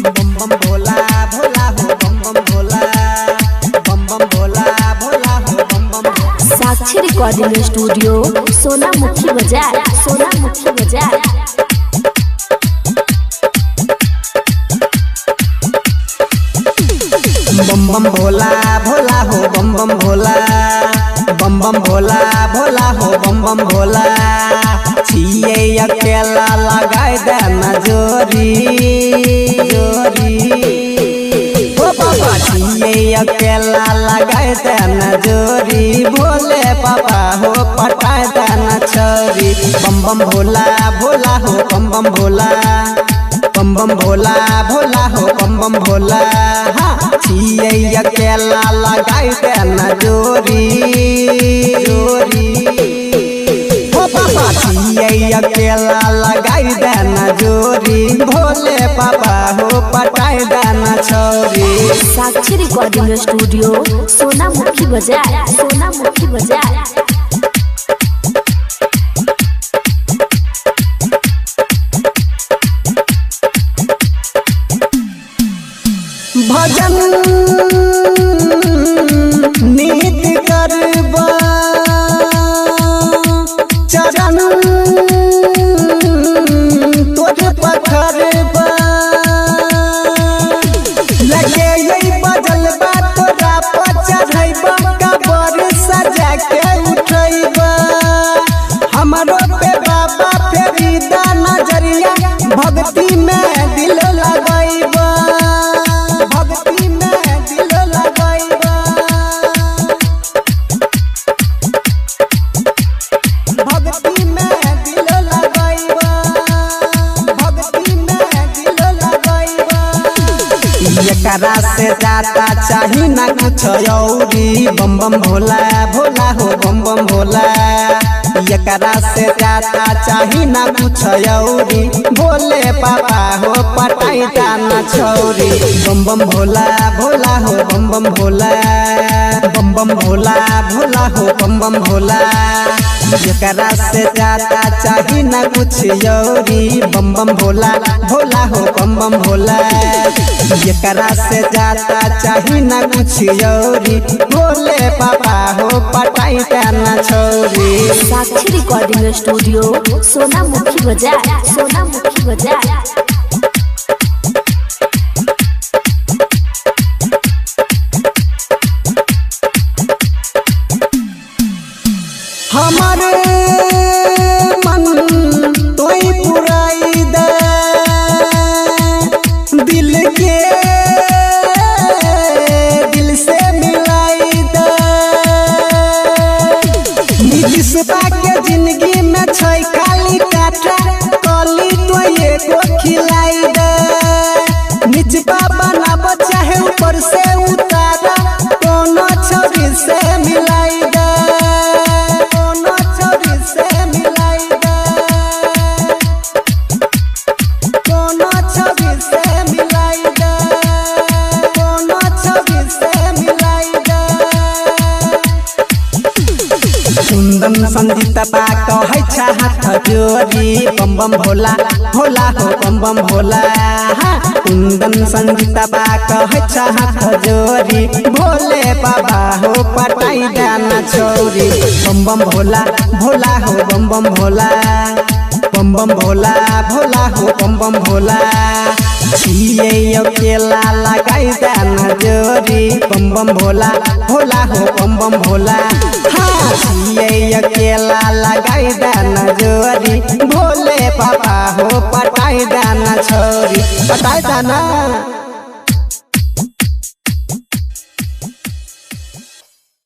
बम बम भोला भोला हो बम बम भोला, बम बम भोला भोला हो बम बम भोला। साक्षी recording studio Sonamukhi बाजार, सोनामुखी बाजार। बम बम भोला भोला हो बम बम भोला, बम बम भोला भोला हो बम बम भोला। छिए अकेला लगाए देना जोरी जोरी, ओ बाबा छिए अकेला लगाए देना जोरी। भोले पापा हो पटाए देना छोरी। बम बम भोला भोला हो बम बम भोला, बम बम भोला भोला हो बम बम भोला। छिए अकेला लगाई देना जोरी जोरी, ओ बाबा छिए अकेला लगाई देना जोरी। भोले पापा हो पटाई देना छोरी। साक्षी रिकॉर्डिंग स्टूडियो सोनामुखी बाजार, सोनामुखी बाजार। भजन नित करबा चरण तोरे पखरबा। लगे यही बजल बा तोरा पर चढ़ैबा, कबर सजा के उठैबा। हमरो पे बाबा फेरी दा नजरिया, भक्ति में दिल लगैबा, भक्ति में दिल लगैबा, भक्ति में दिल लगैबा, भक्ति में दिल लगैबा। एकरा से जाता चाही ना कुछ औरी। बम बम भोला भोला हो बम बम भोला। एकरा से जाता चाही ना कुछ औरी। भोले पापा हो पटाई दाना छोरी। बम बम भोला भोला हो बम बम भोला, बम बम भोला भोला हो बम बम भोला। एकरा से जाता चाही ना कुछ औरी। बम बम भोला भोला हो बम बम भोला। एकरा से जाता चाही ना कुछ औरी। भोले पापा हो पटाई दाना छोरी। साक्षी रिकॉर्डिंग स्टूडियो सोनामुखी बाजार, सोनामुखी बाजार। हमारे मन तोई पुराई दे, दिल के दिल से मिलाई दे। निदिसबा के जिंदगी में छै खाली काटा, कली तो एगो खिलाई दे। निचबा बनाब चाहे ऊपर से उतारा, कोनो छोरी से मिलाई दे, कोनो छोरी से मिलाई दे, कोनो छोरी से मिलाई दे, कोनो छोरी से मिलाई दे। कुंदन संजीता बा कहै छा हाथ जोड़ी। बम बम भोला भोला हो बम बम भोला। कुंदन संजीता बा कहै छा हाथ जोड़ी। भोले बाबा हो पटाई दाना छोरी। बम बम भोला भोला हो बम बम भोला, बम बम भोला भोला हो बम बम भोला। छिए अकेला लगाई दाना जोरी। बम बम भोला भोला हो बम बम भोला। छिए अकेला लगाई दाना जोरी। भोले पापा हो पटाई दाना छोरी, पटाई दाना।